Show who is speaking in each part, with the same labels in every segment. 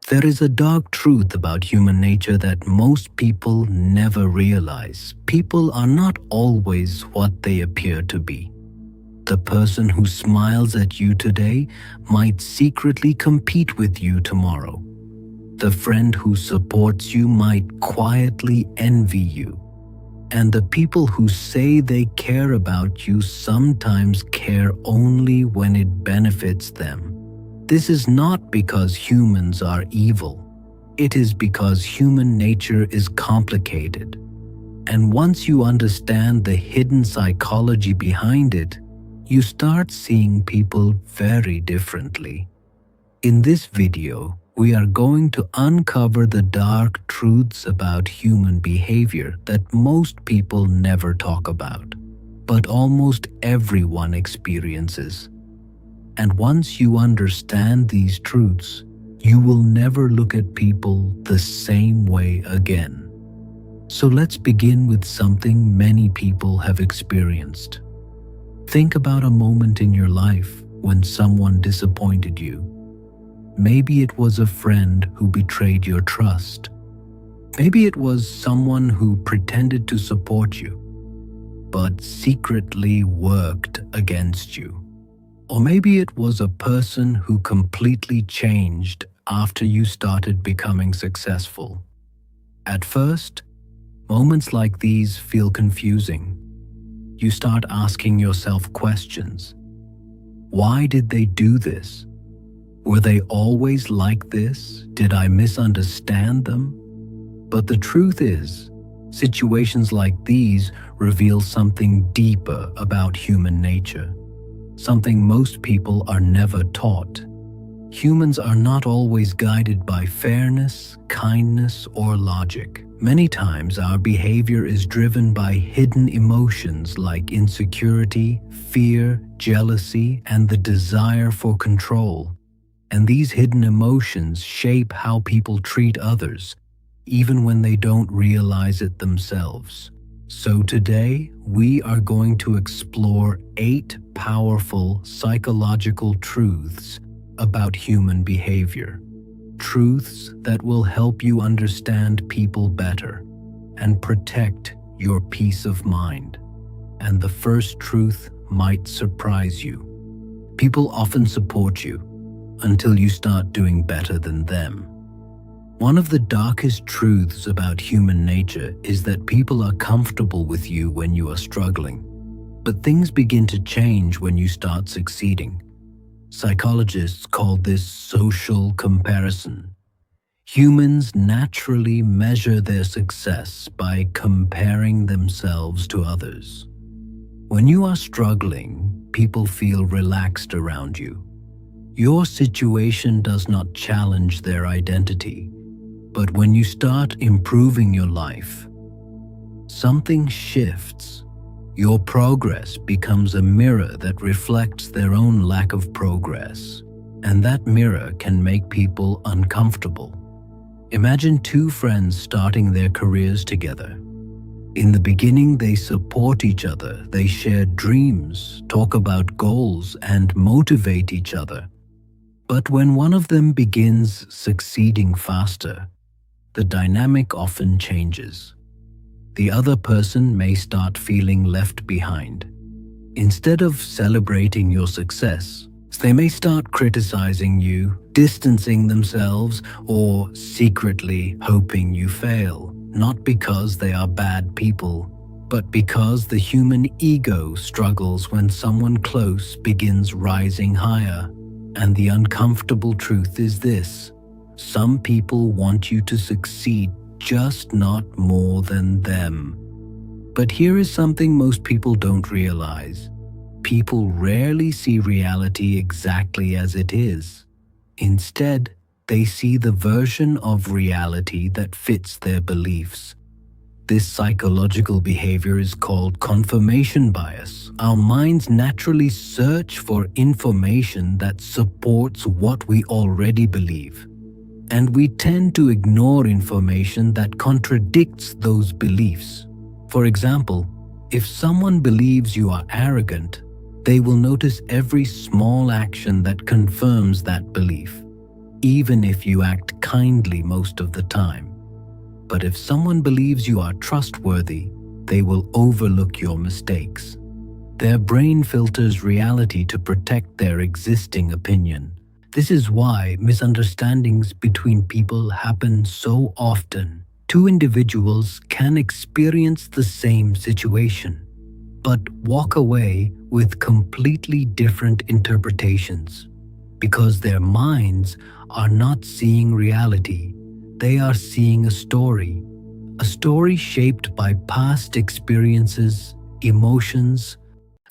Speaker 1: There is a dark truth about human nature that most people never realize. People are not always what they appear to be. The person who smiles at you today might secretly compete with you tomorrow. The friend who supports you might quietly envy you. And the people who say they care about you sometimes care only when it benefits them. This is not because humans are evil. It is because human nature is complicated. And once you understand the hidden psychology behind it, you start seeing people very differently. In this video, we are going to uncover the dark truths about human behavior that most people never talk about, but almost everyone experiences. And once you understand these truths, you will never look at people the same way again. So let's begin with something many people have experienced. Think about a moment in your life when someone disappointed you. Maybe it was a friend who betrayed your trust. Maybe it was someone who pretended to support you, but secretly worked against you. Or maybe it was a person who completely changed after you started becoming successful. At first, moments like these feel confusing. You start asking yourself questions. Why did they do this? Were they always like this? Did I misunderstand them? But the truth is, situations like these reveal something deeper about human nature. Something most people are never taught. Humans are not always guided by fairness, kindness, or logic. Many times our behavior is driven by hidden emotions like insecurity, fear, jealousy, and the desire for control. And these hidden emotions shape how people treat others, even when they don't realize it themselves. So today, we are going to explore 8 powerful psychological truths about human behavior. Truths that will help you understand people better and protect your peace of mind. And the first truth might surprise you. People often support you until you start doing better than them. One of the darkest truths about human nature is that people are comfortable with you when you are struggling, but things begin to change when you start succeeding. Psychologists call this social comparison. Humans naturally measure their success by comparing themselves to others. When you are struggling, people feel relaxed around you. Your situation does not challenge their identity. But when you start improving your life, something shifts. Your progress becomes a mirror that reflects their own lack of progress, and that mirror can make people uncomfortable. Imagine 2 friends starting their careers together. In the beginning, they support each other, they share dreams, talk about goals, and motivate each other. But when one of them begins succeeding faster, the dynamic often changes. The other person may start feeling left behind. Instead of celebrating your success, they may start criticizing you, distancing themselves, or secretly hoping you fail, not because they are bad people, but because the human ego struggles when someone close begins rising higher. And the uncomfortable truth is this: some people want you to succeed, just not more than them. But here is something most people don't realize. People rarely see reality exactly as it is. Instead, they see the version of reality that fits their beliefs. This psychological behavior is called confirmation bias. Our minds naturally search for information that supports what we already believe. And we tend to ignore information that contradicts those beliefs. For example, if someone believes you are arrogant, they will notice every small action that confirms that belief. even if you act kindly most of the time. But if someone believes you are trustworthy, they will overlook your mistakes. Their brain filters reality to protect their existing opinion. This is why misunderstandings between people happen so often. Two individuals can experience the same situation, but walk away with completely different interpretations. Because their minds are not seeing reality, they are seeing a story shaped by past experiences, emotions.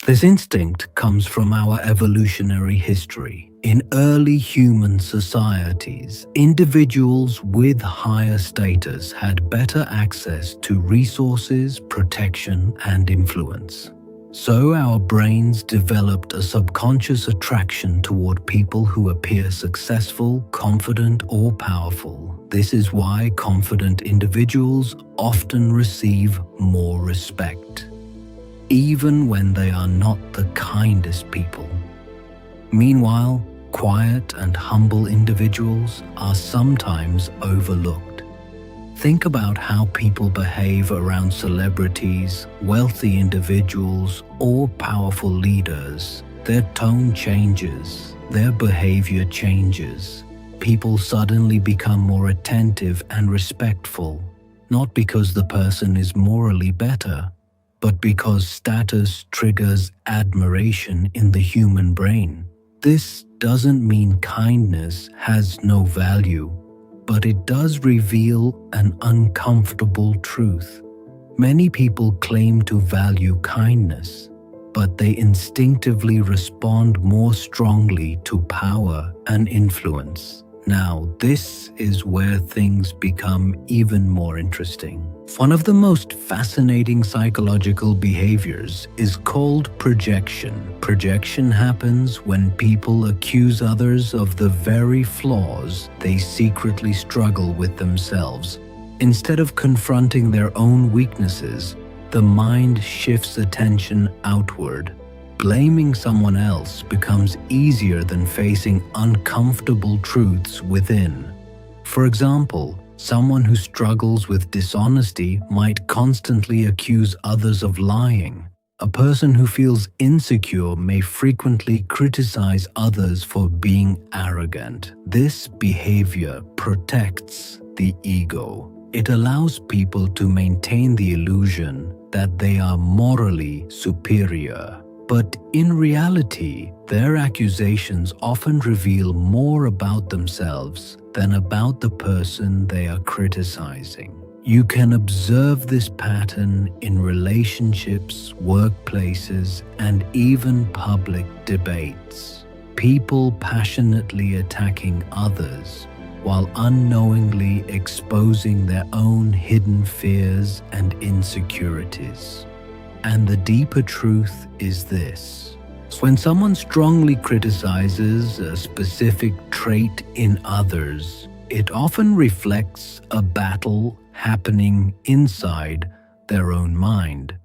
Speaker 1: This instinct comes from our evolutionary history. In early human societies, individuals with higher status had better access to resources, protection, and influence. So our brains developed a subconscious attraction toward people who appear successful, confident, or powerful. This is why confident individuals often receive more respect, even when they are not the kindest people. Meanwhile, quiet and humble individuals are sometimes overlooked. Think about how people behave around celebrities, wealthy individuals, or powerful leaders. Their tone changes, their behavior changes. People suddenly become more attentive and respectful, not because the person is morally better, but because status triggers admiration in the human brain. This doesn't mean kindness has no value, but it does reveal an uncomfortable truth. Many people claim to value kindness, but they instinctively respond more strongly to power and influence. Now, this is where things become even more interesting. One of the most fascinating psychological behaviors is called projection. Projection happens when people accuse others of the very flaws they secretly struggle with themselves. Instead of confronting their own weaknesses, the mind shifts attention outward. Blaming someone else becomes easier than facing uncomfortable truths within. For example, someone who struggles with dishonesty might constantly accuse others of lying. A person who feels insecure may frequently criticize others for being arrogant. This behavior protects the ego. It allows people to maintain the illusion that they are morally superior. But in reality, their accusations often reveal more about themselves than about the person they are criticizing. You can observe this pattern in relationships, workplaces, and even public debates. People passionately attacking others while unknowingly exposing their own hidden fears and insecurities. And the deeper truth is this: when someone strongly criticizes a specific trait in others, it often reflects a battle happening inside their own mind.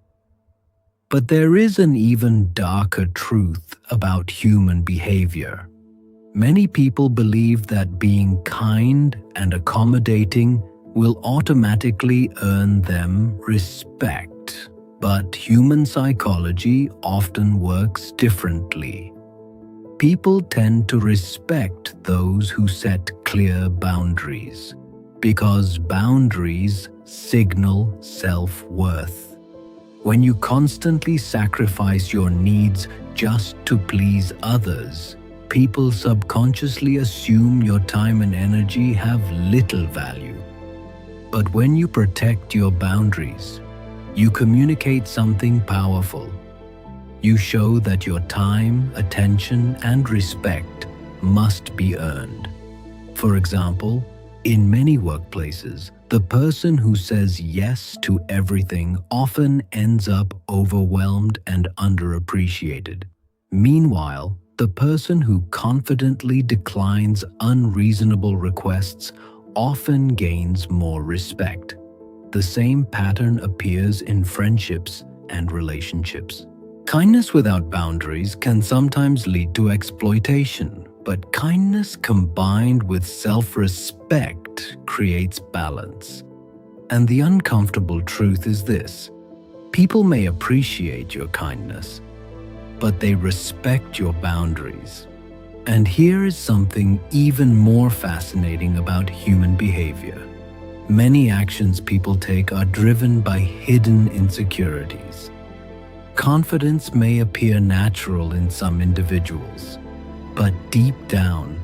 Speaker 1: But there is an even darker truth about human behavior. Many people believe that being kind and accommodating will automatically earn them respect. But human psychology often works differently. People tend to respect those who set clear boundaries, because boundaries signal self-worth. When you constantly sacrifice your needs just to please others, people subconsciously assume your time and energy have little value. But when you protect your boundaries, you communicate something powerful. You show that your time, attention, and respect must be earned. For example, in many workplaces, the person who says yes to everything often ends up overwhelmed and underappreciated. Meanwhile, the person who confidently declines unreasonable requests often gains more respect. The same pattern appears in friendships and relationships. Kindness without boundaries can sometimes lead to exploitation, But kindness combined with self-respect creates balance. And the uncomfortable truth is this: people may appreciate your kindness, but they respect your boundaries. And here is something even more fascinating about human behavior. Many actions people take are driven by hidden insecurities. Confidence may appear natural in some individuals, but deep down,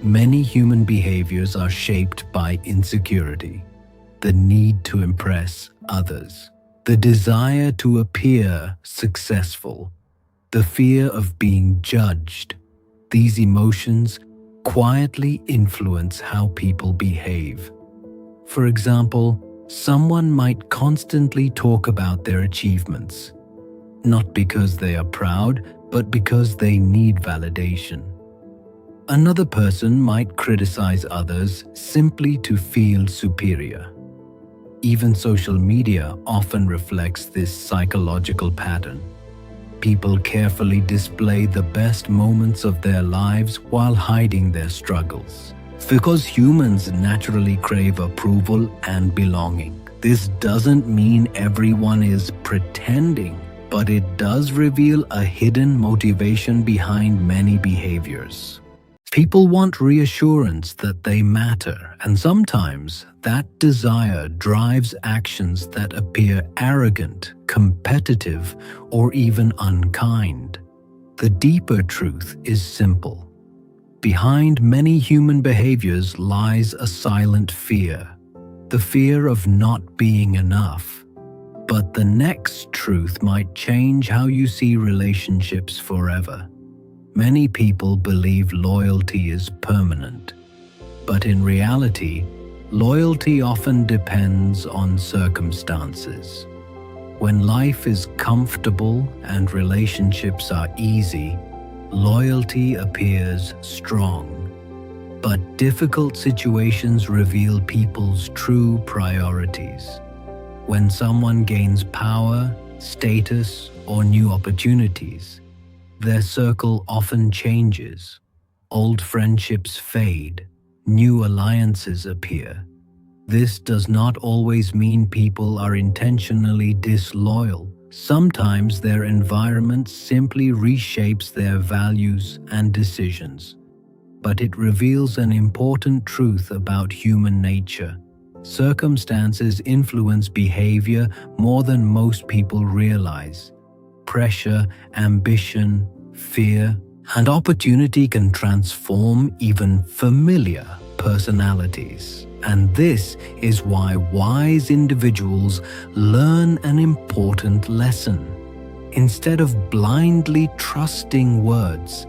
Speaker 1: many human behaviors are shaped by insecurity. The need to impress others, the desire to appear successful, the fear of being judged. These emotions quietly influence how people behave. For example, someone might constantly talk about their achievements, not because they are proud, but because they need validation. Another person might criticize others simply to feel superior. Even social media often reflects this psychological pattern. People carefully display the best moments of their lives while hiding their struggles. Because humans naturally crave approval and belonging. This doesn't mean everyone is pretending, but it does reveal a hidden motivation behind many behaviors. People want reassurance that they matter, and sometimes that desire drives actions that appear arrogant, competitive, or even unkind. The deeper truth is simple. Behind many human behaviors lies a silent fear, the fear of not being enough. But the next truth might change how you see relationships forever. Many people believe loyalty is permanent, but in reality, loyalty often depends on circumstances. When life is comfortable and relationships are easy, loyalty appears strong. But difficult situations reveal people's true priorities. When someone gains power, status, or new opportunities, their circle often changes. Old friendships fade, new alliances appear. This does not always mean people are intentionally disloyal. Sometimes their environment simply reshapes their values and decisions. But it reveals an important truth about human nature. Circumstances influence behavior more than most people realize. Pressure, ambition, fear, and opportunity can transform even familiar personalities. And this is why wise individuals learn an important lesson. Instead of blindly trusting words,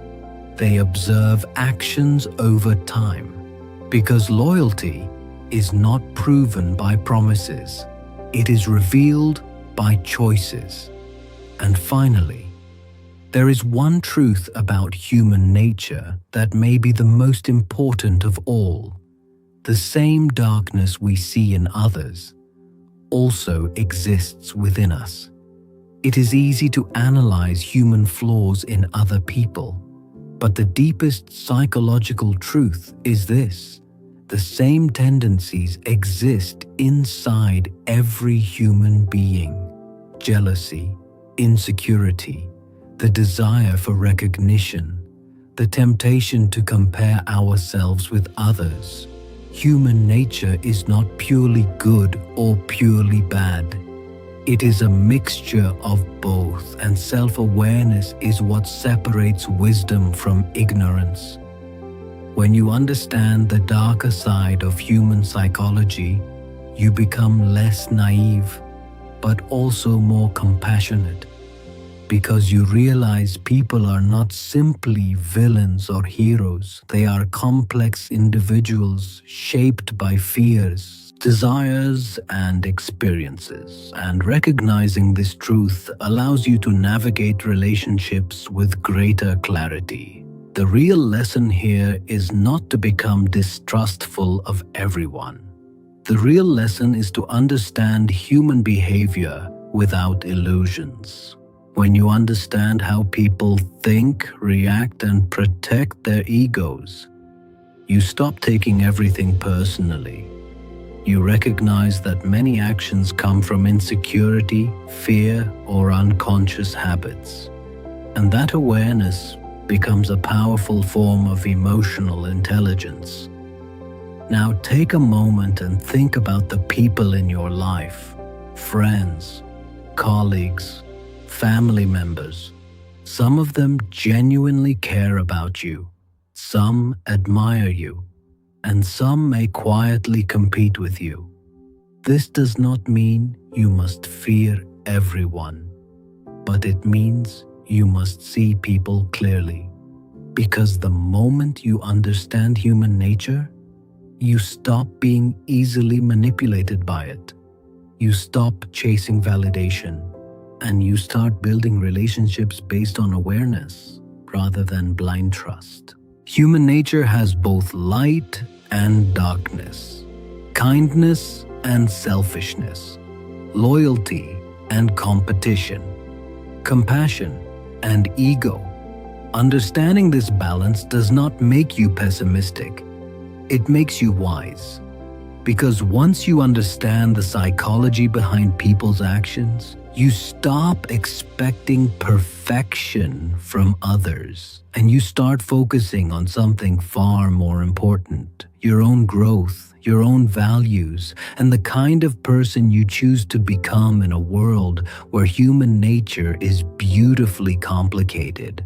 Speaker 1: they observe actions over time. Because loyalty is not proven by promises, it is revealed by choices. And finally, there is one truth about human nature that may be the most important of all. The same darkness we see in others also exists within us. It is easy to analyze human flaws in other people, but the deepest psychological truth is this: the same tendencies exist inside every human being. Jealousy, insecurity, the desire for recognition, the temptation to compare ourselves with others. Human nature is not purely good or purely bad. It is a mixture of both, and self-awareness is what separates wisdom from ignorance. When you understand the darker side of human psychology, you become less naive, but also more compassionate, because you realize people are not simply villains or heroes. They are complex individuals shaped by fears, desires, and experiences. And recognizing this truth allows you to navigate relationships with greater clarity. The real lesson here is not to become distrustful of everyone. The real lesson is to understand human behavior without illusions. When you understand how people think, react, and protect their egos, you stop taking everything personally. You recognize that many actions come from insecurity, fear, or unconscious habits. And that awareness becomes a powerful form of emotional intelligence. Now take a moment and think about the people in your life, friends, colleagues, family members. Some of them genuinely care about you, some admire you, and some may quietly compete with you. This does not mean you must fear everyone, but it means you must see people clearly. Because the moment you understand human nature, you stop being easily manipulated by it. You stop chasing validation, and you start building relationships based on awareness rather than blind trust. Human nature has both light and darkness, kindness and selfishness, loyalty and competition, compassion and ego. Understanding this balance does not make you pessimistic. It makes you wise. Because once you understand the psychology behind people's actions, you stop expecting perfection from others and you start focusing on something far more important: your own growth, your own values, and the kind of person you choose to become in a world where human nature is beautifully complicated.